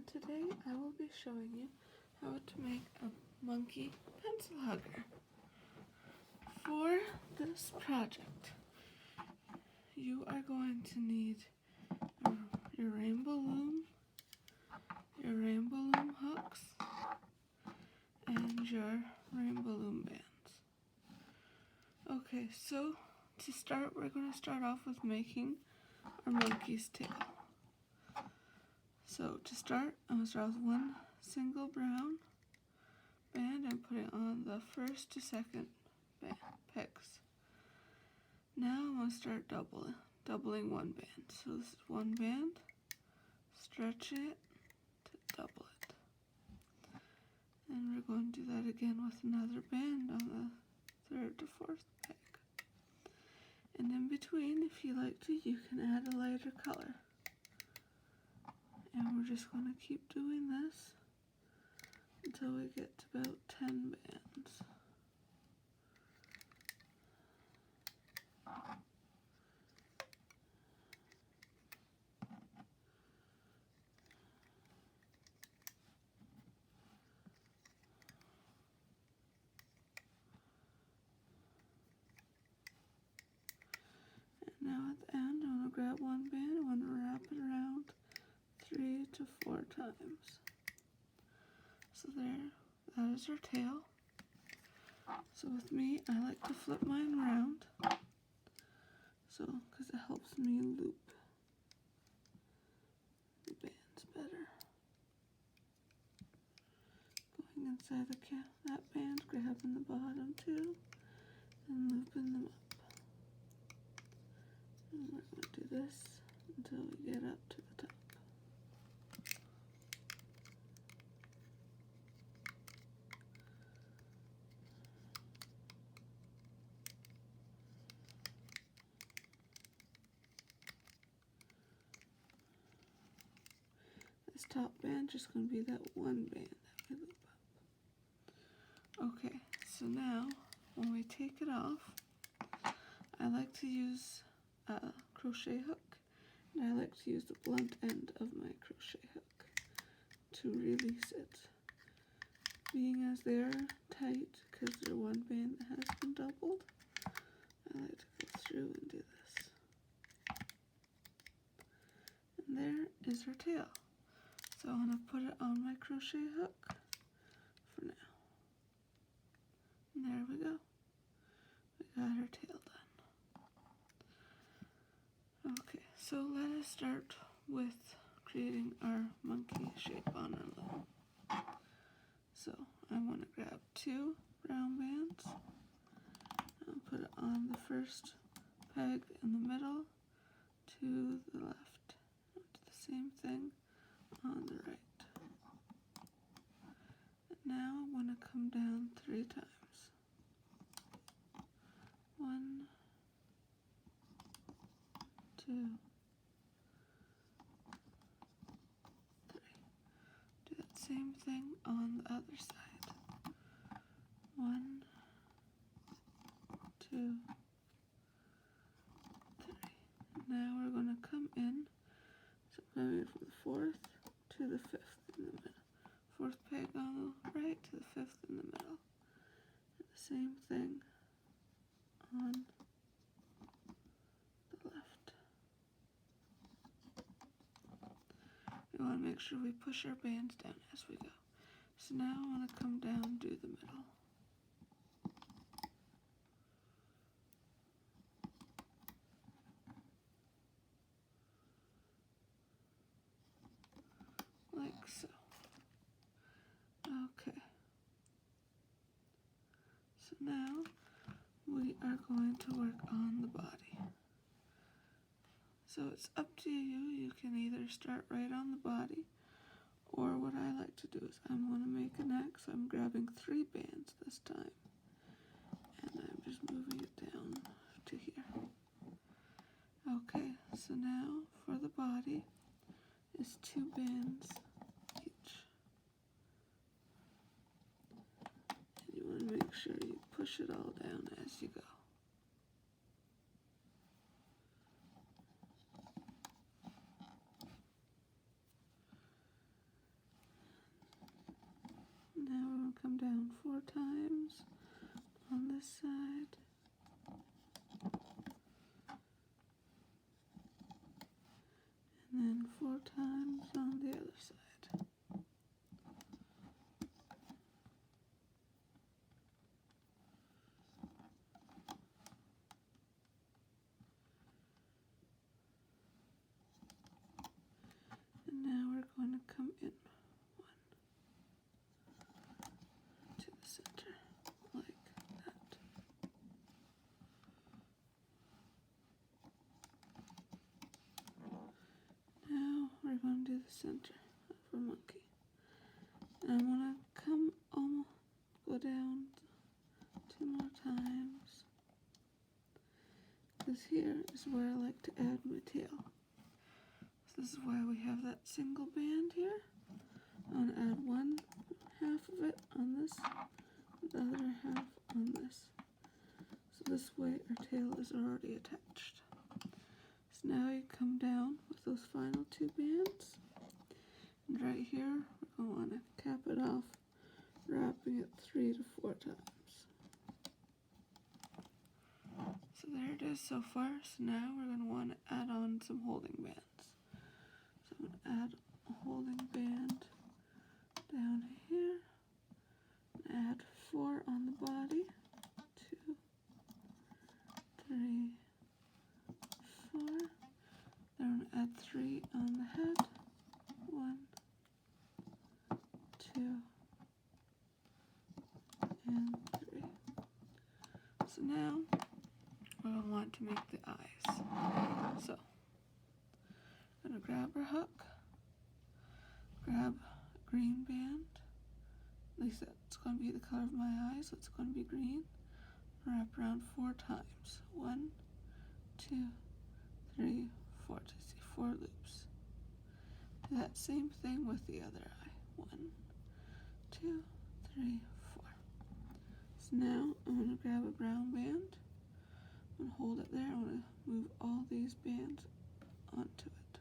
today I will be showing you how to make a monkey pencil hugger. For this project, you are going to need your rainbow loom hooks, and your rainbow loom bands. Okay, so to start, we're going to start off with making our monkey's tail. So to start, I'm going to start with one single brown band and put it on the first to second pegs. Now I'm going to start doubling one band. So this is one band, stretch it to double it. And we're going to do that again with another band on the third to fourth peg. And in between, if you like to, you can add a lighter color. And we're just going to keep doing this until we get to about 10 bands. And now at the end, I'm going to grab one band, I'm going to wrap it around 3 to 4 times. So there, that is our tail. So with me, I like to flip mine around, because it helps me loop the bands better. Going inside that band, grabbing the bottom too, and looping them up. And we're going to do this until we get up to the top. This top band just going to be that one band that we loop up. Okay, so now when we take it off, I like to use a crochet hook, and I like to use the blunt end of my crochet hook to release it. Being as they're tight, because they're one band that has been doubled, I like to go through and do this. And there is her tail. So I'm going to put it on my crochet hook for now. And there we go. We got her tail done. Okay, so let us start with creating our monkey shape on our loom. So I'm going to grab 2 brown bands and put it on the first peg in the middle to the left. Do the same thing on the right. And now I'm going to come down 3 times. 1, 2, 3. Do that same thing on the other side. 1, 2, 3. Now we're going to come in. So I'm going from the 4th to the 5th in the middle. 4th peg on the right to the 5th in the middle. And the same thing on the left. We want to make sure we push our bands down as we go. So now I want to come down and do the middle. Like so. Okay. So now we are going to work on the body. So it's up to you. You can either start right on the body, or what I like to do is I'm going to make a neck, so I'm grabbing 3 bands this time. And I'm just moving it down to here. Okay, so now for the body is 2 bands each. And you want to make sure you push it all down as you go. come down 4 times on this side. And then 4 times on the other side. And now we're going to come in 1 to the center, like that. Now we're going to do the center of a monkey. And I'm going to come almost, go down 2 more times. Because here is where I like to add my tail. So this is why we have that single band here. I'm going to add 1 half of it on this, the other half on this. So this way our tail is already attached. So now you come down with those final 2 bands. And right here, we're going to want to cap it off, wrapping it 3 to 4 times. So there it is so far. So now we're going to want to add on some holding bands. So I'm going to add a holding band down here. Add 4 on the body. 2, 3, 4. Then I'm going to add 3 on the head. 1, 2, and 3. So now we're going to want to make the eyes. So I'm going to grab our hook, grab a green band. At least that's going to be the color of my eyes, so it's going to be green. Wrap around 4 times. 1, 2, 3, 4. To see 4 loops. Do that same thing with the other eye. 1, 2, 3, 4. So now I'm going to grab a brown band. I'm going to hold it there. I'm going to move all these bands onto it.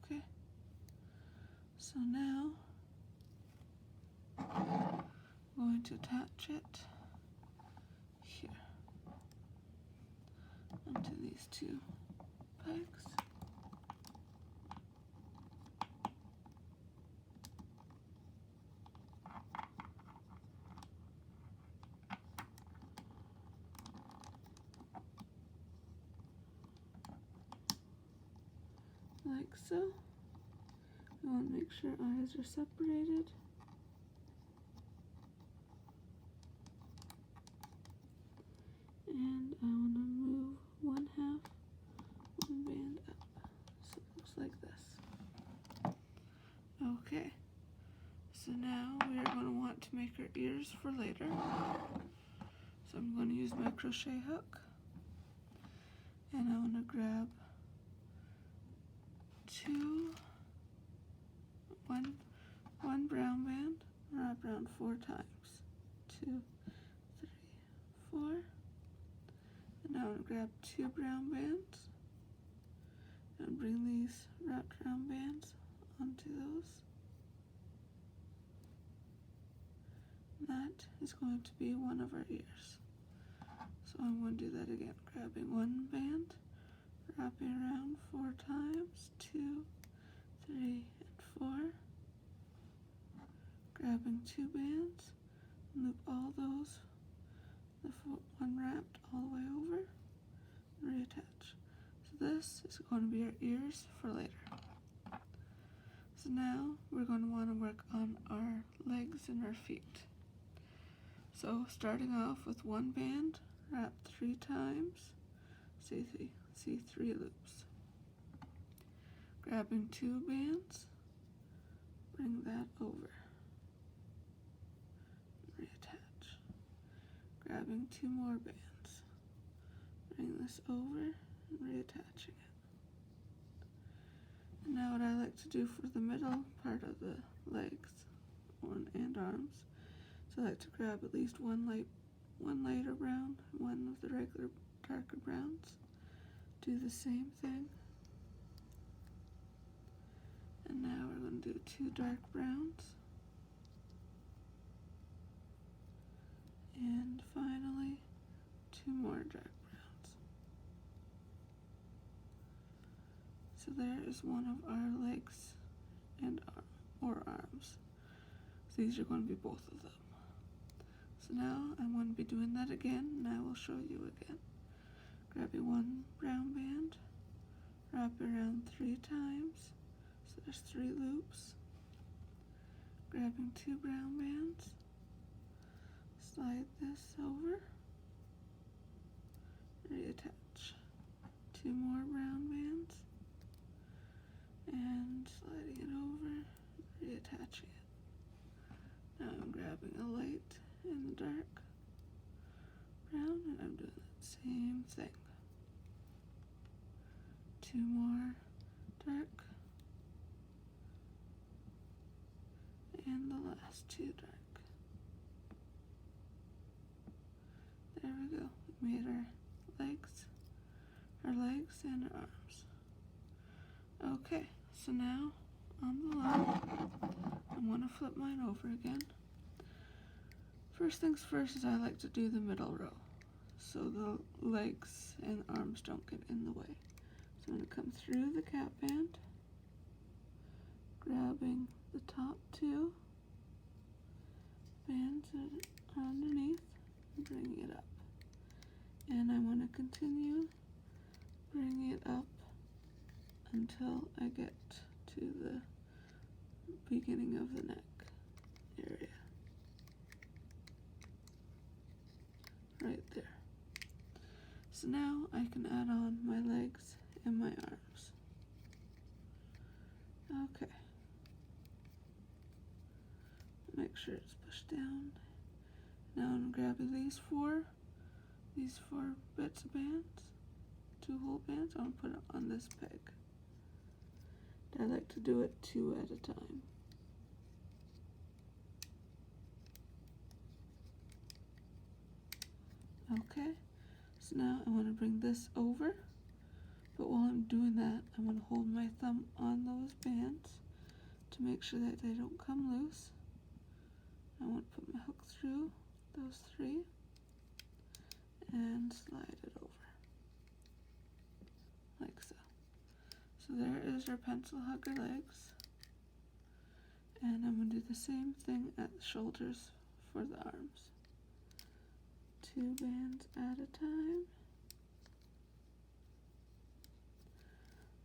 Okay. So now I'm going to attach it here onto these 2 pegs. Like so. I want to make sure eyes are separated. And I want to move 1 half, 1 band up. So it looks like this. Okay. So now we are going to want to make our ears for later. So I'm going to use my crochet hook. And I want to grab 1 brown band, wrap around 4 times. 2, 3, 4. And now I'm going to grab 2 brown bands and bring these wrapped around bands onto those. That is going to be one of our ears. So I'm going to do that again, grabbing 1 band, wrapping around 4 times, 2, 3, and 4. Grabbing 2 bands, loop all those, the 1 wrapped all the way over, and reattach. So this is going to be our ears for later. So now we're going to want to work on our legs and our feet. So starting off with 1 band, wrap 3 times, see 3 loops. Grabbing 2 bands, bring that over. Reattach. Grabbing 2 more bands, bring this over and reattaching it. And now what I like to do for the middle part of the legs and arms, so I like to grab at least one lighter brown, 1 of the regular darker browns. Do the same thing And now we're going to do 2 dark browns. And finally, 2 more dark browns. So there is one of our legs and arms. So these are going to be both of them. So now I'm going to be doing that again, and I will show you again. Grabbing 1 brown band, wrap it around 3 times, so there's 3 loops. Grabbing 2 brown bands, slide this over, reattach. 2 more brown bands, and sliding it over, reattaching it. Now I'm grabbing a light and the dark brown, and I'm doing that same thing. 2 more dark, and the last 2 dark. There we go. We made our legs and our arms. Okay, so now on the line, I'm going to flip mine over again. First things first is I like to do the middle row, so the legs and arms don't get in the way. So I'm going to come through the cap band, grabbing the top 2 bands underneath, and bringing it up. And I want to continue bringing it up until I get to the beginning of the neck area. Right there. So now I can add on my legs and my arms. Okay. Make sure it's pushed down. Now I'm grabbing these four bits of bands, 2 whole bands. I'm gonna put it on this peg. I like to do it 2 at a time. Okay, so now I want to bring this over, but while I'm doing that, I'm going to hold my thumb on those bands to make sure that they don't come loose. I want to put my hook through those 3 and slide it over, like so. So there is our pencil hugger legs, and I'm going to do the same thing at the shoulders for the arms. 2 bands at a time.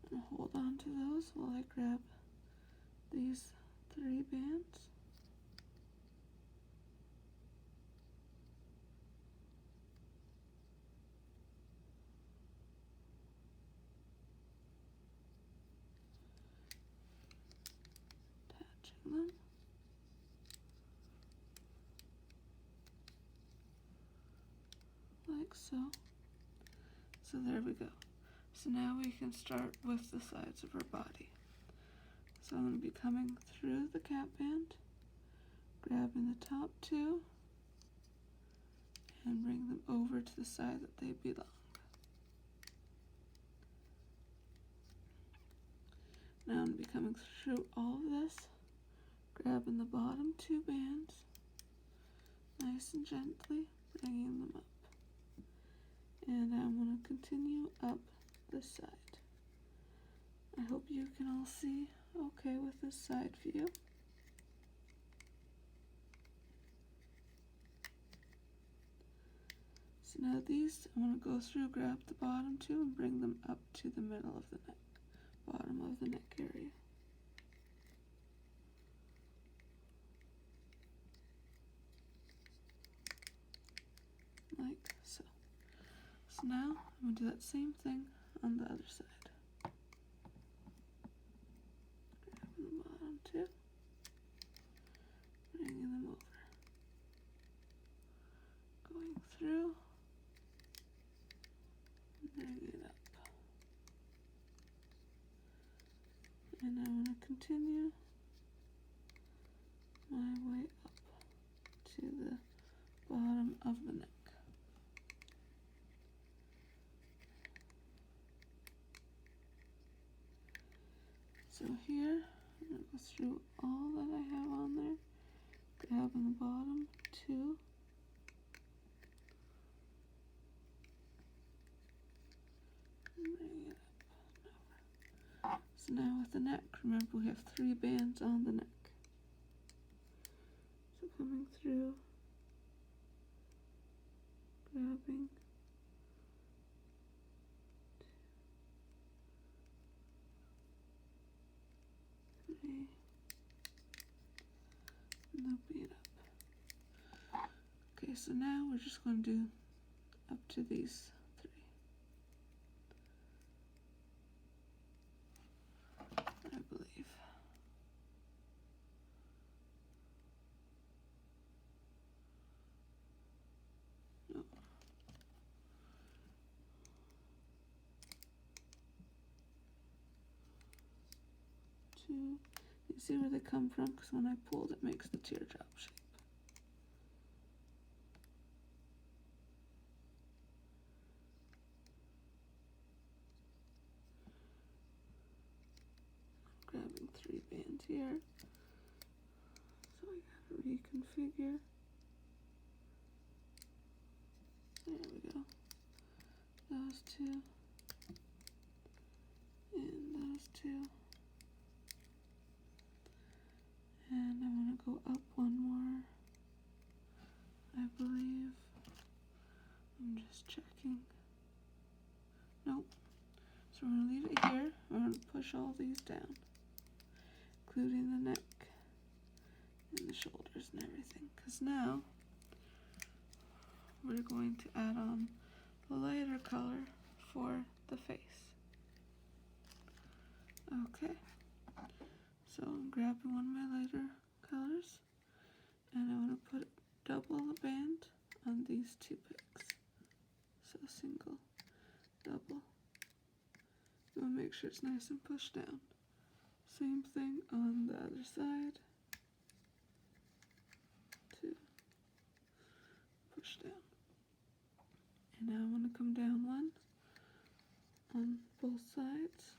And hold on to those while I grab these 3 bands. Attaching them. Like so. So there we go. So now we can start with the sides of her body. So I'm going to be coming through the cap band, grabbing the top 2, and bring them over to the side that they belong. Now I'm going to be coming through all of this, grabbing the bottom 2 bands, nice and gently bringing them up. And I'm going to continue up this side. I hope you can all see okay with this side view. So now these, I'm going to go through, grab the bottom 2 and bring them up to the middle of the neck, bottom of the neck area. Like so. So now I'm going to do that same thing on the other side. Grabbing the bottom 2, bringing them over, going through, bringing it up. And I want to continue my way up to the bottom of the neck. So here I'm going to go through all that I have on there, grabbing the bottom 2, and bring it up. So now with the neck, remember we have 3 bands on the neck. So coming through, grabbing 3, looping it up. Okay, so now we're just going to do up to these 3. I believe. No. 2. You see where they come from? Because when I pulled, it makes the teardrop shape. Grabbing 3 bands here. So I gotta reconfigure. There we go. Those 2. And those 2. And I want to go up 1 more. I believe. I'm just checking. Nope. So we're going to leave it here. We're going to push all these down, including the neck and the shoulders and everything. Because now we're going to add on the lighter color for the face. Okay. So I'm grabbing one of my lighter colors, and I want to put double a band on these 2 picks. So single, double. You want to make sure it's nice and pushed down. Same thing on the other side. 2, push down. And now I want to come down 1 on both sides.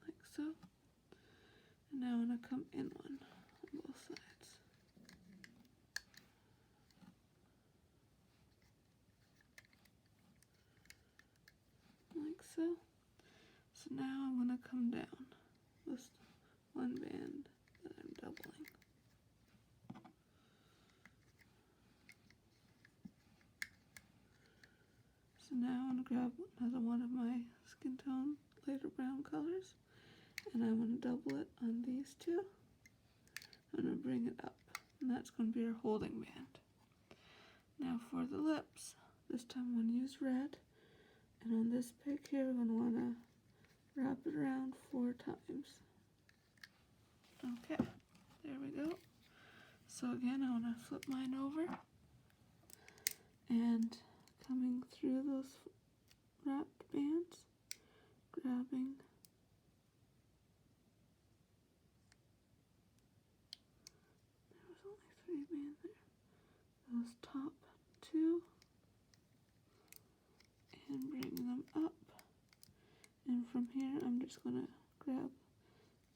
Like so. And now I want to come in 1 on both sides. Like so. So now I want to come down with 1 band that I'm doubling. So now I'm going to grab another one of my skin tone lighter brown colors, and I'm going to double it on these 2. I'm going to bring it up, and that's going to be our holding band. Now for the lips, this time I'm going to use red, and on this peg here I'm going to want to wrap it around 4 times. Okay, there we go. So again, I want to flip mine over, and coming through those wrapped bands, grabbing there was only 3 bands there. Those top 2 and bring them up. And from here, I'm just going to grab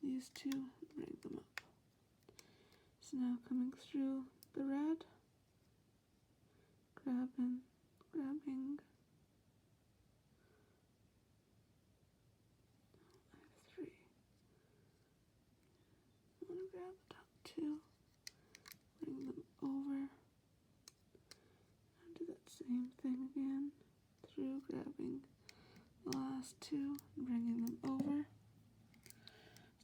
these 2 and bring them up. So now coming through the red, grabbing. I have 3. I want to grab the top 2, bring them over, and do that same thing again, through grabbing the last 2 and bringing them over.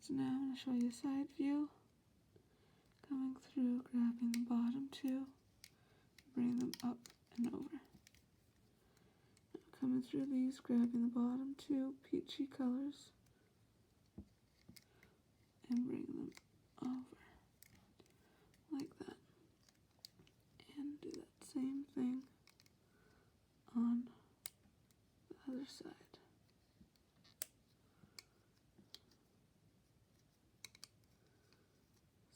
So now I'm going to show you a side view, coming through, grabbing the bottom 2, bring them up and over. Now coming through these, grabbing the bottom 2 peachy colors, and bring them over, like that. And do that same thing on the other side.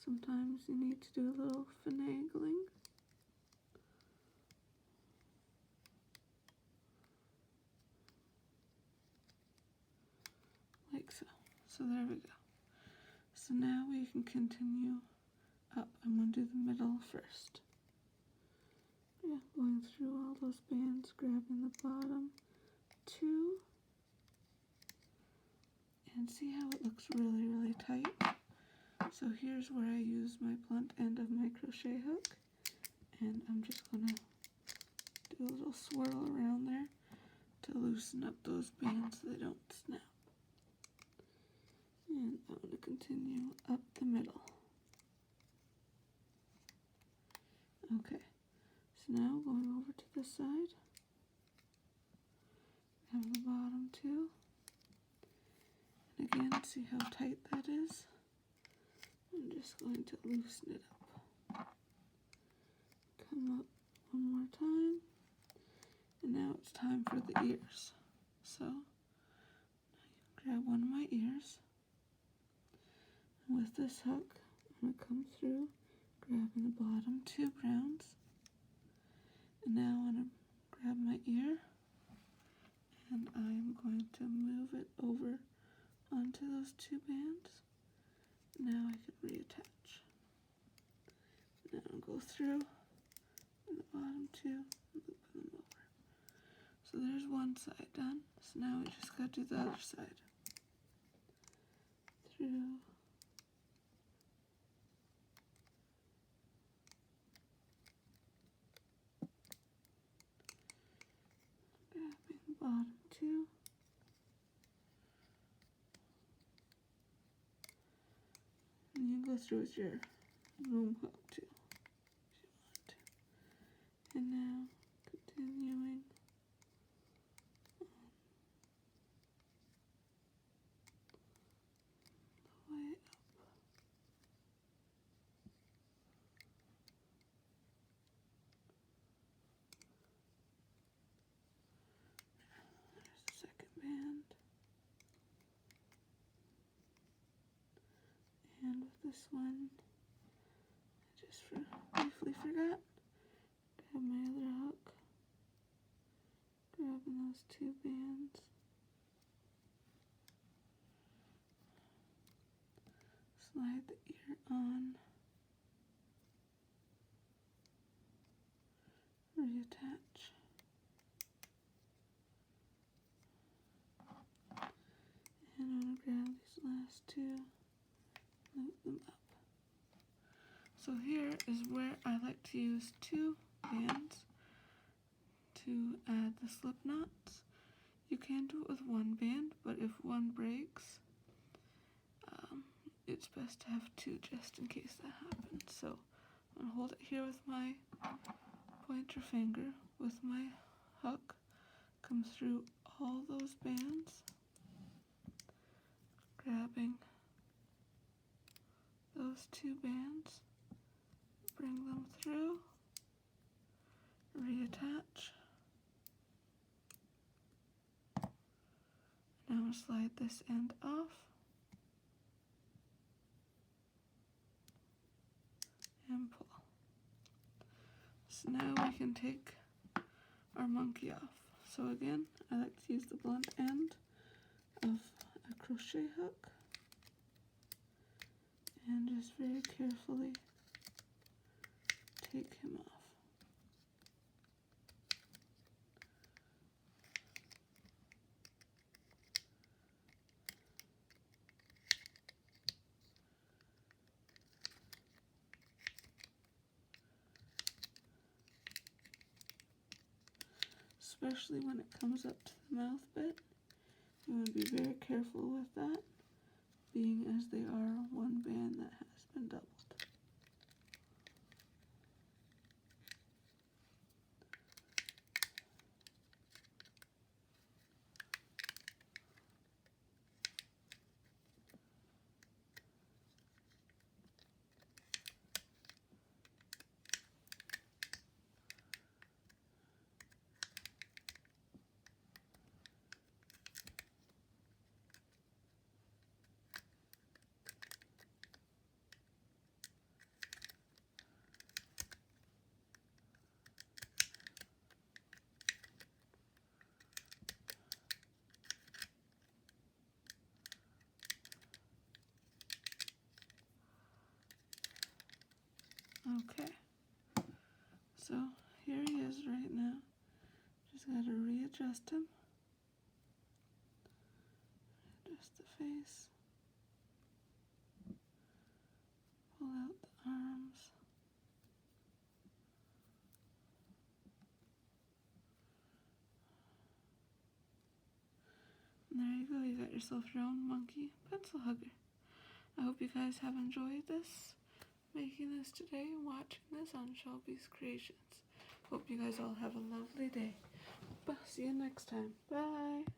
Sometimes you need to do a little finagling. So there we go. So now we can continue up. I'm going to do the middle first. Yeah, going through all those bands, grabbing the bottom two, and see how it looks really, really tight. So here's where I use my blunt end of my crochet hook, and I'm just going to do a little swirl around there to loosen up those bands so they don't snap. And I'm going to continue up the middle. Okay, so now going over to this side, have the bottom two, and again, see how tight that is? I'm just going to loosen it up. Come up one more time, and now it's time for the ears. So, grab one of my ears, and with this hook, I'm going to come through, grabbing the bottom two browns, and now I'm going to grab my ear, and I'm going to move it over onto those two bands. Now I can reattach. Now I'll go through and the bottom two and loop them over. So there's one side done. So now we just got to do the other side. Through. Grabbing the bottom two. And you go through with your loom hook too, if you want to. And now continuing on the way up. There's the second band. And with this one, I just briefly forgot. Grab my other hook, grabbing those two bands, slide the ear on, reattach, and I'm going to grab these last two, loop them up. So here is where I like to use two bands to add the slip knots. You can do it with one band, but if one breaks, it's best to have two just in case that happens. So I'm going to hold it here with my pointer finger, with my hook, come through all those bands, grabbing those two bands, bring them through, reattach. Now I'm going to slide this end off and pull. So now we can take our monkey off. So again, I like to use the blunt end of a crochet hook and just very carefully take him off. Especially when it comes up to the mouth bit, you want to be very careful with that, being as they are one band that has been doubled. Okay, so here he is right now. Just gotta readjust him. Adjust the face. Pull out the arms. And there you go, you got yourself your own monkey pencil hugger. I hope you guys have enjoyed this, making this today, and watching this on Shelby's Creations. Hope you guys all have a lovely day. See you next time. Bye.